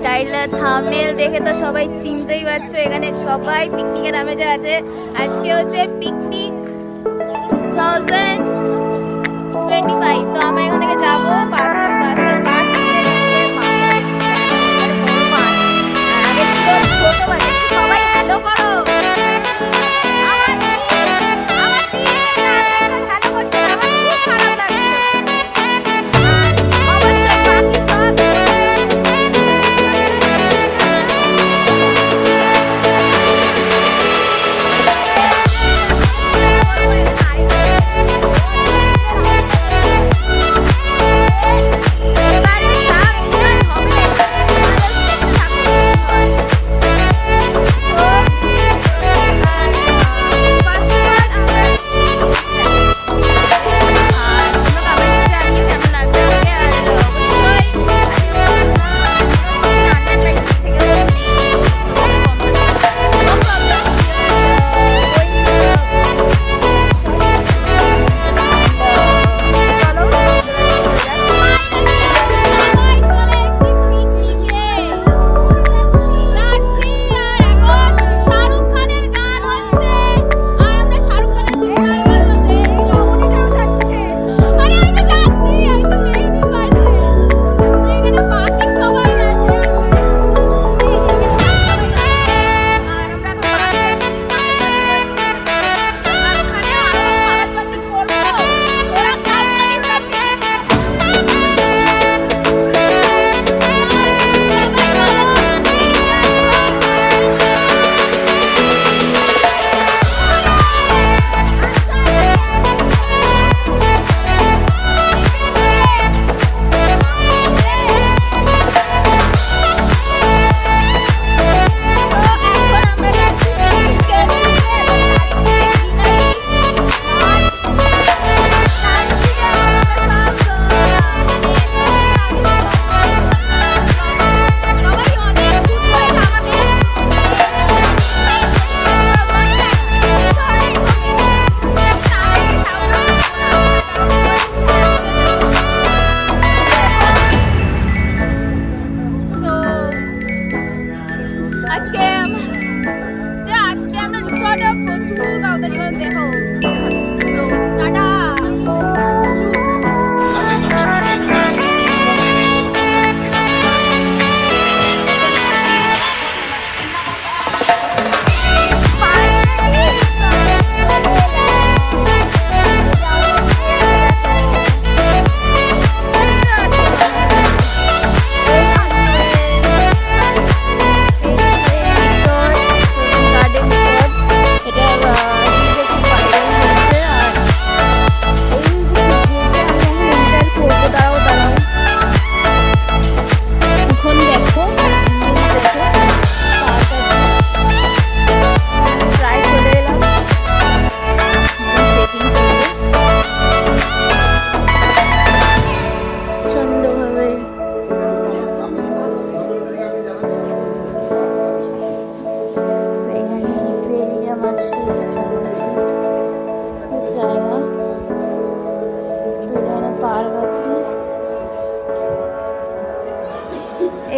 Title thumbnail দেখে তো সবাই চিনতেই পারছো, এখানে সবাই পিকনিকের আমেজে আছে। আজকে হচ্ছে পিকনিক 2025। তো আমরা এখান থেকে যাবো বাসে ছোট বাজে। সবাই হ্যালো করো।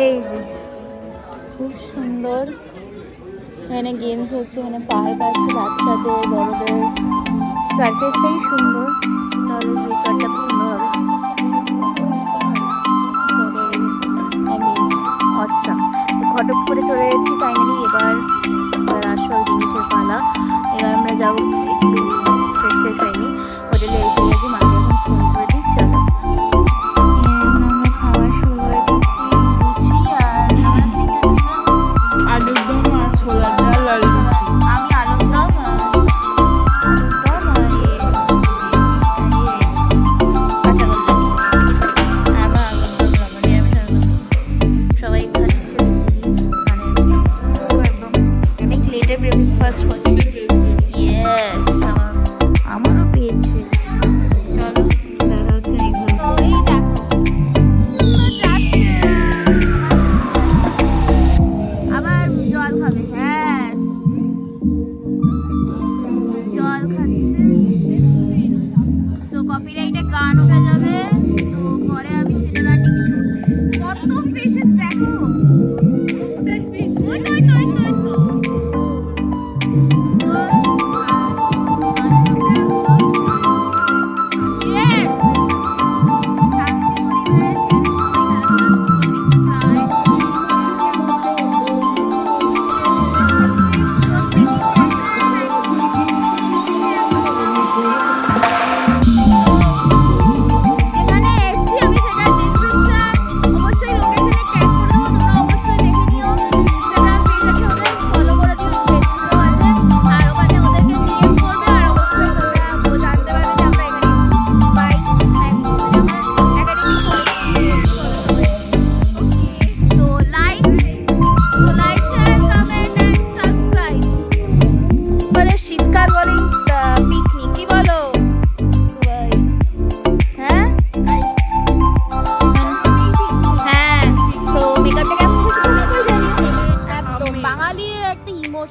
এই যে খুব সুন্দর এখানে গেমস হচ্ছে, এখানে পার্ক আছে বাচ্চাদের বড়দের, সার্ফেসটাই সুন্দর। তাহলে রিসর্টটা সুন্দর হবে। অসাম ঘটক করে চলে এসেছি ফাইনালি। এবার আসল জিনিসের পালা। এবার আমরা যাবো একটু ফ্রেশ হয়নি হোটেলে এসে গেছি। মাকে এখন ফোন করে দিই, চলো। আমরা খাওয়া শুরু করে দিচ্ছি। লুচি আর আলুর দম আর ছোলার ডাল আর লুচি। আমি আলুর দম সবাই খাচ্ছে।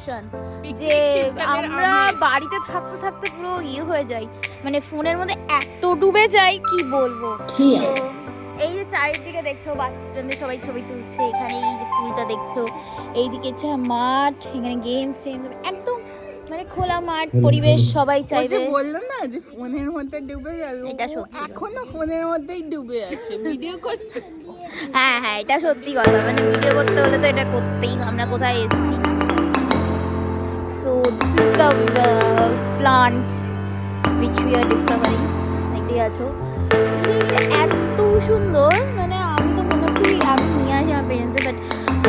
ভীষণ যে আমরা বাড়িতে থাকতে থাকতে পুরো ইয়ে হয়ে যাই, মানে ফোনের মধ্যে এত ডুবে যাই কি বলবো। তো এই যে চারিদিকে দেখছো বাচ্চাদের সবাই ছবি তুলছে, এখানে এই যে ফুলটা দেখছো, এইদিকে হচ্ছে মাঠ, এখানে গেমস একদম মানে খোলা মাঠ পরিবেশ, সবাই চাইবে। বললো না যে ফোনের মধ্যে ডুবে যাবে, এটা ও সত্যি। এখনো ফোনের মধ্যেই ডুবে আছে, ভিডিও করছে। হ্যাঁ হ্যাঁ, এটা সত্যি কথা, মানে ভিডিও করতে হলে তো এটা করতেই, আমরা কোথায় এসেছি। So this is the plants which we are discovering, দেখতেই আছো এত সুন্দর, মানে আমি তো মনে হচ্ছে আমি নিয়ে আসি আমার পেরেন্টসদের, বাট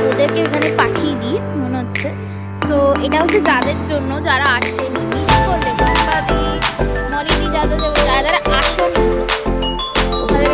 ওদেরকে এখানে পাঠিয়ে দিই মনে হচ্ছে। সো এটা হচ্ছে যাদের জন্য যারা আসেনি, বিশেষ করে বাদি মলিদি যাদের যারা যারা আসেনি ওখানে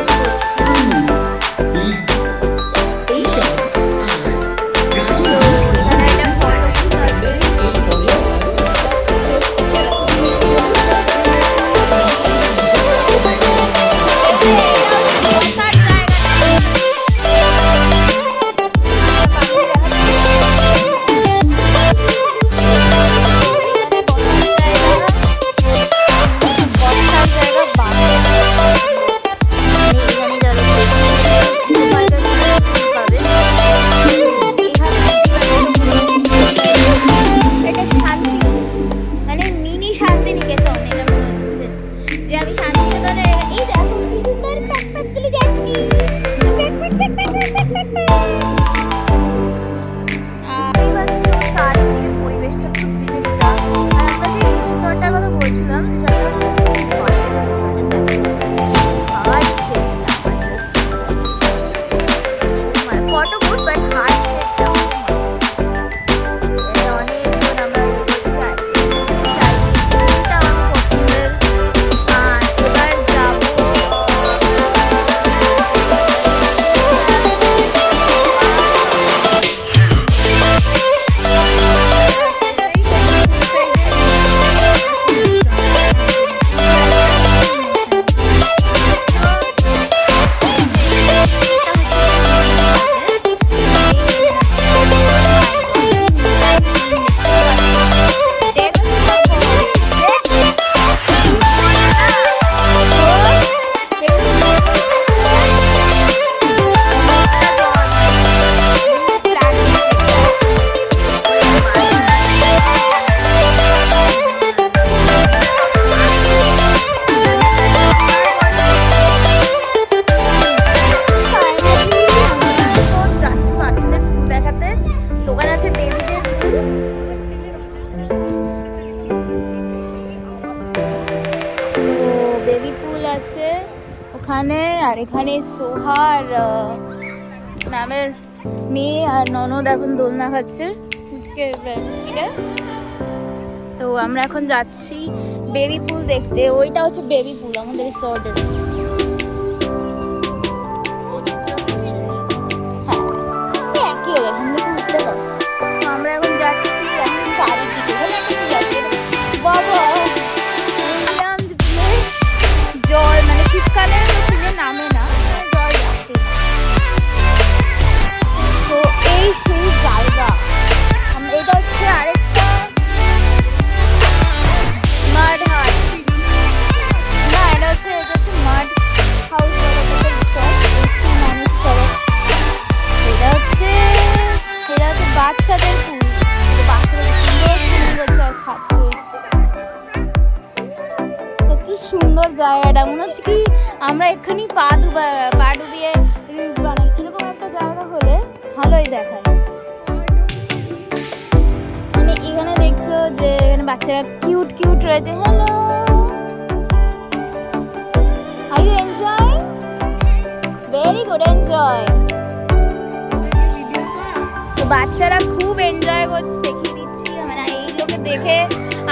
ওখানে, আর এখানে সোহার ম্যামের মেয়ে আর ননদ এখন দোলনা খাচ্ছে। তো আমরা এখন যাচ্ছি বেবি পুল দেখতে। ওইটা হচ্ছে বেবি পুল আমাদের রিসর্টের। হ্যাঁ একই হবে, এখান থেকে উঠতে পারছি। তো আমরা এখন যাচ্ছি এখন চারিদিকে বাবা জল, মানে শীতকালে পুলে নামে না, জল আসে। তো এই সেই জায়গা, এটা হচ্ছে আরেকটা মাড হাট, না এটা হচ্ছে মাড হাউস, এটা হচ্ছে বাচ্চাদের পুল, বাচ্চাদের সুন্দর সুন্দর জল খাচ্ছে। কি সুন্দর জায়গাটা, মনে হচ্ছে কি আমরা এখানেই পা ডুবিয়ে রিলস বানাই, এরকম একটা জায়গা হলে ভালোই দেখায়। মানে এখানে দেখছো যে এখানে বাচ্চারা কিউট কিউট রয়েছে। Hello, are you enjoy? Very good, enjoy. তো বাচ্চারা খুব এনজয় করছে, দেখিয়ে দিচ্ছি। মানে এইগুলোকে দেখে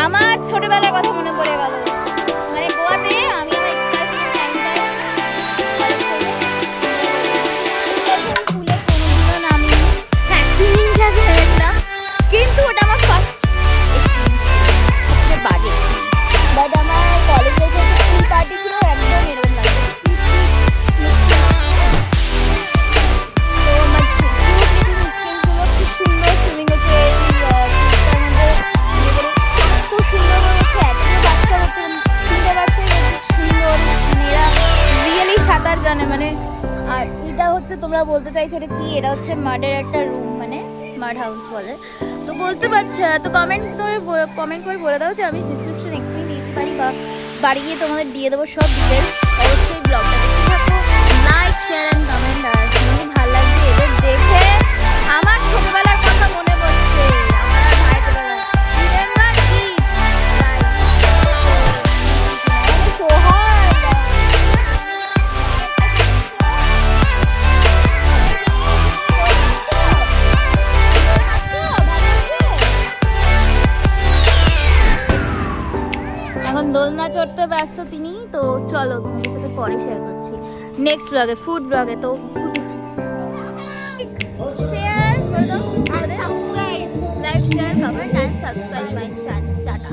আমার ছোটবেলার কথা মনে পড়ে গেল। মানে গোয়াতে আমি আমার এক্সকারশনের টাইমটা পুলে কোনোদিনও নামি। হ্যাঁ, সুইমিং ক্লাসে নেমেছিলাম, কিন্তু ওটা আমার ফার্স্ট এক্সপিরিয়েন্স, বাজে। বাট আমার কলেজে যে স্কুল পার্টি ছিল একদম এরকম লাগে। তো আমার খুব সুন্দর সুইমিং হচ্ছে, তোমরা বলতে চাইছো এটা কি, এটা হচ্ছে মাডের একটা রুম, মানে মাড হাউস বলে। তো বলতে পারছো, তো কমেন্ট করে বলে দাও যে আমি ডিসক্রিপশন এক্ষুনি দিতে পারি বা বাড়ি গিয়ে তোমাদের দিয়ে দেবো সব ডিটেলস। অবশ্যই ব্লগটা দেখতে থাকো, লাইক শেয়ার অ্যান্ড কমেন্ট। আর তোমাকে ভালো লাগছে এদের দেখে আমার ছোটবেলার কথা মনে পড়ছে, আমার ভাই ছোটবেলা। রিমেম্বার কি সোহাগ এখন দোলনা চড়তে ব্যস্ত তিনি। তো চলো তোমাদের সাথে পরে শেয়ার করছি নেক্সট ব্লগে, ফুড ব্লগে। তো শেয়ার করে দাও, like share comment and subscribe my channel. Tata.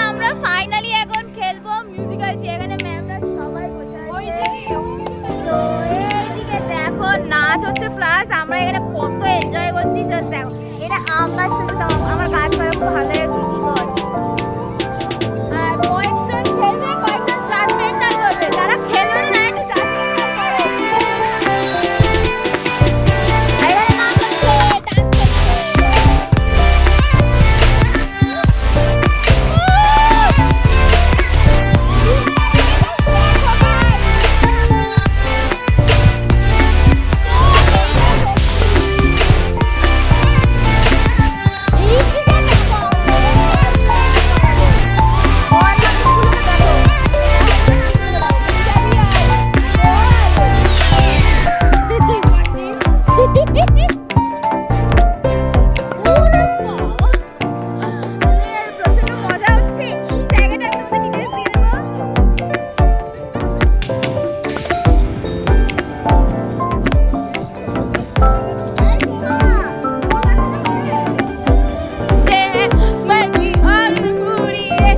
আমরা ফাইনালি এখন খেলবো মিউজিক্যাল চেয়ার। এখানে ম্যামরা সবাই বসে আছে। সো এইদিকে দেখো নাচ হচ্ছে, প্লাস আমরা এখানে কত এনজয় করছি। জাস্ট দেখো, এটা আম গাছ হচ্ছে, আমার গাছপালা খুব ভালো লাগে। কি কি গাছ আর কয়েকজন খেলবে, কয়েকজন চার মেন্টাল করবে। যারা খেলবে না একটু চার মেন্টাল করো। এখানে নাচ হচ্ছে, ডান্স হচ্ছে। প্রচন্ড মজা হচ্ছে। এই জায়গাটা আমি তোমাদের ডিটেলস দিয়ে দেবো। मर्जी और पूरी है,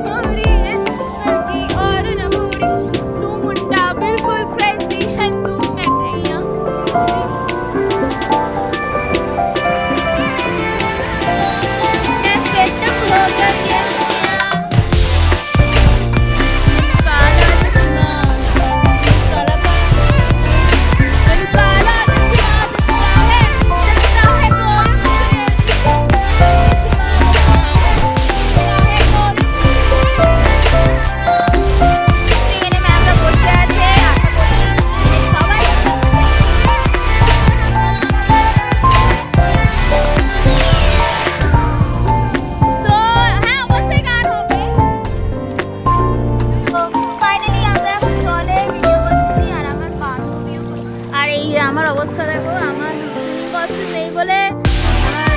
पूरी है मर्जी और न पूरी। तू मुंडा बिल्कुल क्रेजी है, तू मैं गया আমার অবস্থা দেখো, আমার সুইমিং কস্টিউম নেই বলে আমার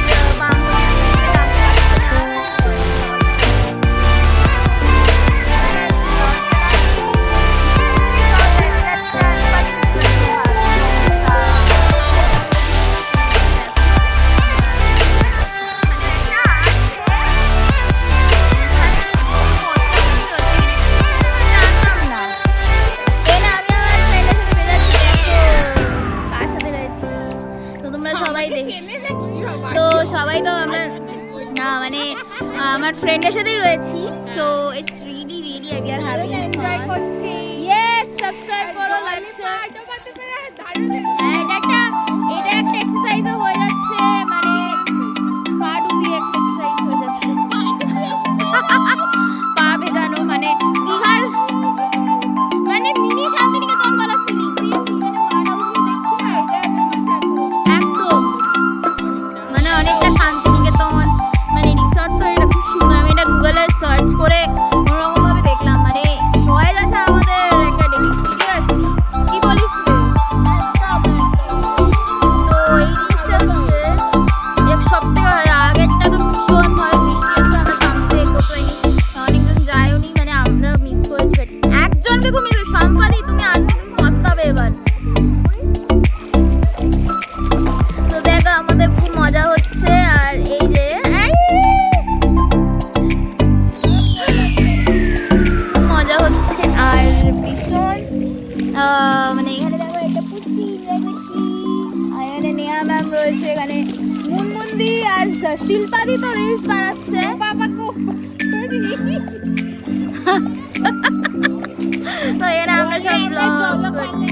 তো সবাই তো আমরা না মানে আমার ফ্রেন্ডের সাথেই রয়েছি। So it's really really we are having enjoy করছি। ইয়েস, সাবস্ক্রাইব করো, লাইক শেয়ার। এটা একটা এক্সারসাইজও হয়ে যাচ্ছে, মানে পা ডুবিয়ে একটা এক্সারসাইজ হয়ে যাচ্ছে। পা ভেজানো মানে দীঘার মানে মিনি শান্তিনিকেতন বলা ফিলিং। একদম মানে অনেকটা শান্তিনিকেতন মানে রিসর্ট। তো এটা খুব সুন্দর। আমি এটা গুগলে সার্চ করে কোনোরকমভাবে দেখলাম, মানে চয়েস আছে আমাদের একাডেমি। সিরিয়াস কি বলিস? তো এই জিনিসটা হচ্ছে এক সব থেকে আগেরটা তো ভীষণ ভয় বৃষ্টি হচ্ছে, আমরা সামনে এগোতে পারিনি, অনেকজন যায়ওনি, মানে আমরা মিস করেছি। একজনকে খুব মিস, সম্পাদি তুমি আনবে, তুমি পস্তাবে এবার। তো দেখো আমাদের খুব মজা হচ্ছে। আর এই যে মজা হচ্ছে আর ভীষণ মানে এখানে দেখো একটা পুচকি এনজয় করছি। আর এখানে নেহা ম্যাম রয়েছে, এখানে মুনমুন্দি আর শিল্পাদি তো রিলস বানাচ্ছে। তো এরা আমরা সব ব্লগ করছি।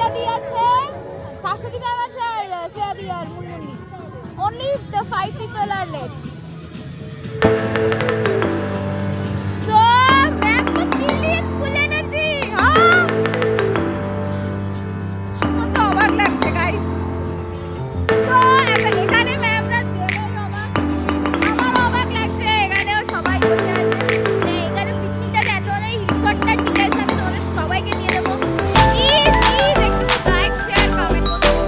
শ্রেয়াদি আছে, শাশ্বতী ম্যাম আছে আর শ্রেয়াদি আর Munmuni. Only the 5 people are left. So, ma'am को दिल्ली full energy. हाँ। আমার তো অবাক লাগছে guys. So, এখানে ম্যামরা দেবেই অবাক। আমারও অবাক লাগছে, এখানেও সবাই বসে আছে। এখানে পিকনিকটা এত বড় রিসর্টটা ডিটেইলস আমি তোমাদের সবাইকে দিয়ে দেবো। প্লিজ একটু লাইক শেয়ার কমেন্ট করুন।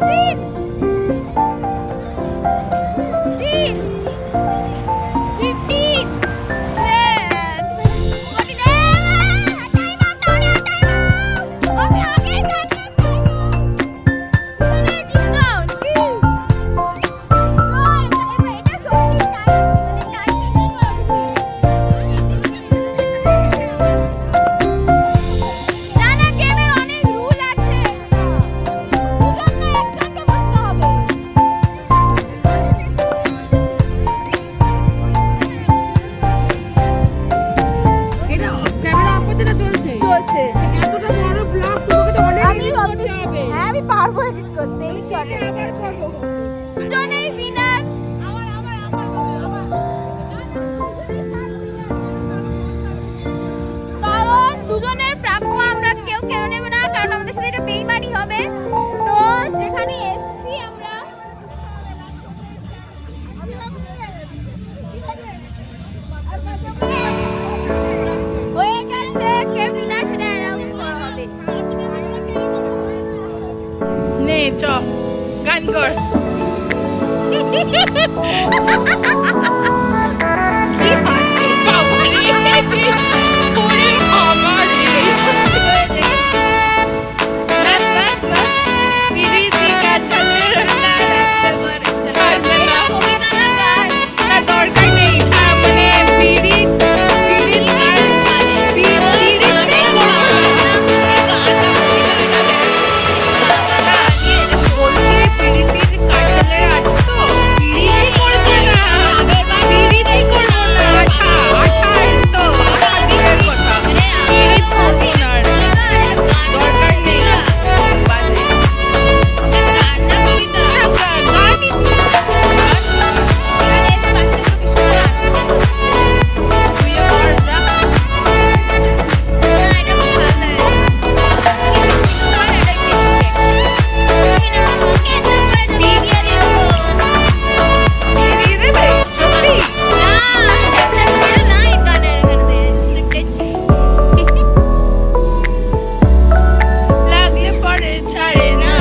16 15 এটা ক্যামেরা অফ করতে চলছে চলছে। এতটা বড় ব্লগ তোমাকে তো অনেক আমি edit করতে ভাবছি হবে। হ্যাঁ আমি পারবো এডিট করতে এই শর্টে দুজনেই উইনার কারণ দুজনের প্রাপ্য আমরা কেউ কেড়ে নেব না, কারণ আমাদের সাথে এটা বেইমানি হবে। তো যেখানে এসছি আমরা হয়ে গেছে, কে উইনার সেটা অ্যানাউন্স করা হবে। নে চ গান কর কি হাসি বাবা রে ওরে বাবা রে নাচ নাচ নাচ পিরিতি কাটালের না রাখতে পারে ছাড়বে না না দরকার নেই ছাড় মানে পিরিতি লাগলে পরে ছাড়ে না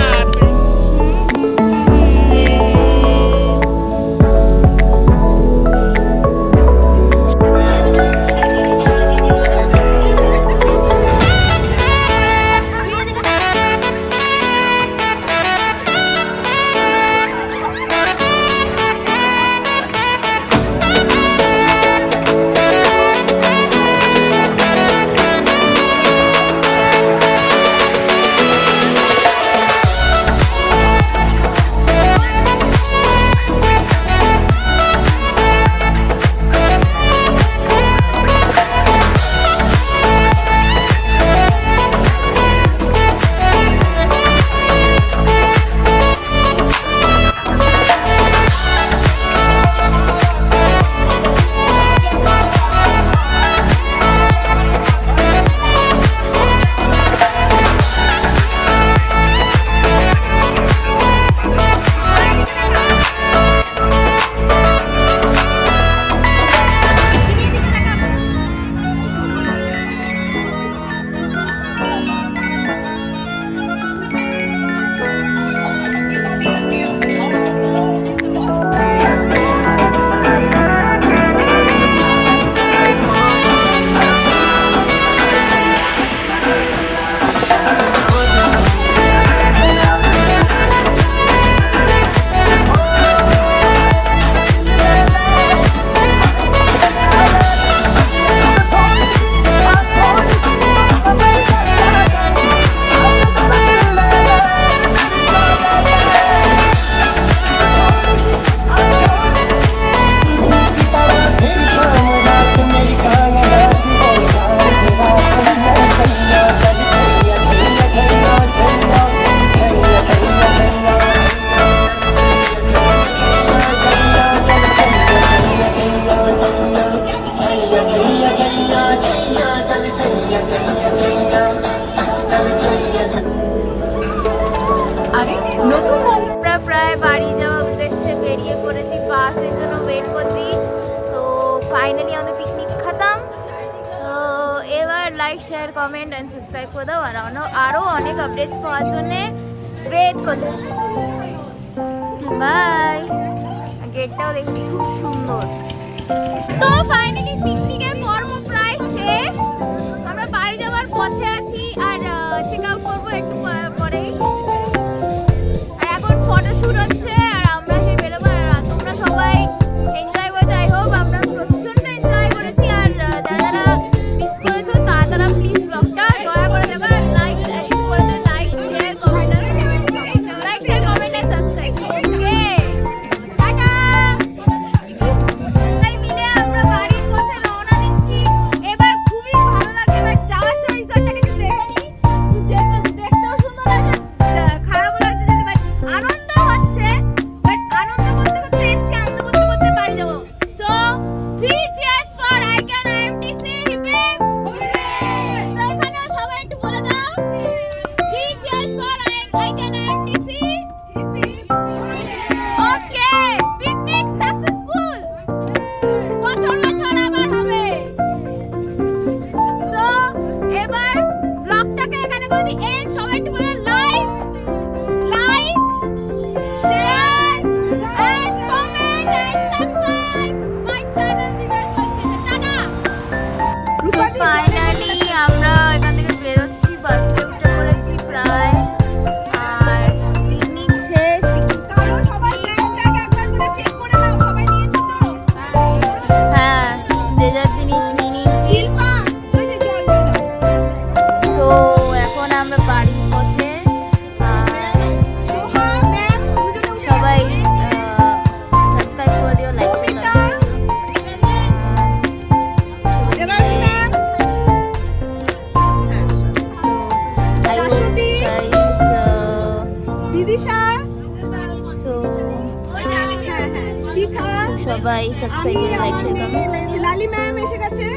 আমরা প্রায় বাড়ি যাওয়ার উদ্দেশ্যে বেরিয়ে পড়েছি, বাসের জন্য ওয়েট করছি। তো ফাইনালি আমাদের পিকনিক খতম। তো এবার like share comment and subscribe করে দাও, আর আরও অনেক আপডেটস পাওয়ার জন্যে গেট খোলে। বাই। গেটটাও দেখতে খুব সুন্দর। তো ফাইনালি পিকনিকের পর্ব প্রায় শেষ। আমরা বাড়ি যাওয়ার পথে আছি আর চেক আউট করবো একটু পরেই। আর এখন ফটোশুট হচ্ছে আর আমরা সেই বেরোবো। আর তোমরা সবাই এনজয় করে, যাই হোক আমরা প্রচন্ড এনজয় করেছি। আর যারা যারা মিস করেছো তারা প্লিজ ব্লগটা দয়া করে দেখো। Like like share comment and subscribe. Okay tata. সবাই মিলে আমরা বাড়ির পথে রওনা দিচ্ছি। এবার খুবই ভালো লাগছে। এবার যাওয়ার সময় রিসর্টটাকে একটু দেখে নিই। দেখতেও সুন্দর লাগছে, খারাপও লাগছে যদি, বাট আনন্দ হচ্ছে। বাট আনন্দ করতে করতে এসছি, আনন্দ করতে করতে বাড়ি যাবো। So 3 cheers for ICANN IMTC hip hip hurray. So এখানেও সবাই একটু বলে দাও 3 cheers for ICANN IMTC hip hip hurray. Okay, picnic successful. বছর বছর আবার হবে। সো এবার ব্লগটাকে এখানে করে দিই এন্ড। সবাই একটু বলে like share and comment and subscribe my channel reverse confusion. Tata. So finally আমরা এখান থেকে বেরোচ্ছি, বাসে উঠে পড়েছি প্রায়। আর পিকনিক শেষ। সবাই ব্যাগ একবার করে চেক করে নাও, সবাই নিয়েছো তো? হ্যাঁ, যে যার জিনিস নিয়ে নিয়েছি। শিল্পা, ওই যে জল নিয়ে নাও। তো এখন আমরা বাড়ির পথে। সোহা ম্যাম, দুজনে উঠে সবাই সাবস্ক্রাইব করে দিও, লাইক করে অমিতা, দিও। দেবানী ম্যাম, শাশ্বতী, বিদিশা, শিখা, সবাই সাবস্ক্রাইব করে লাইক করে দাও। লালি ম্যাম এসে গেছে।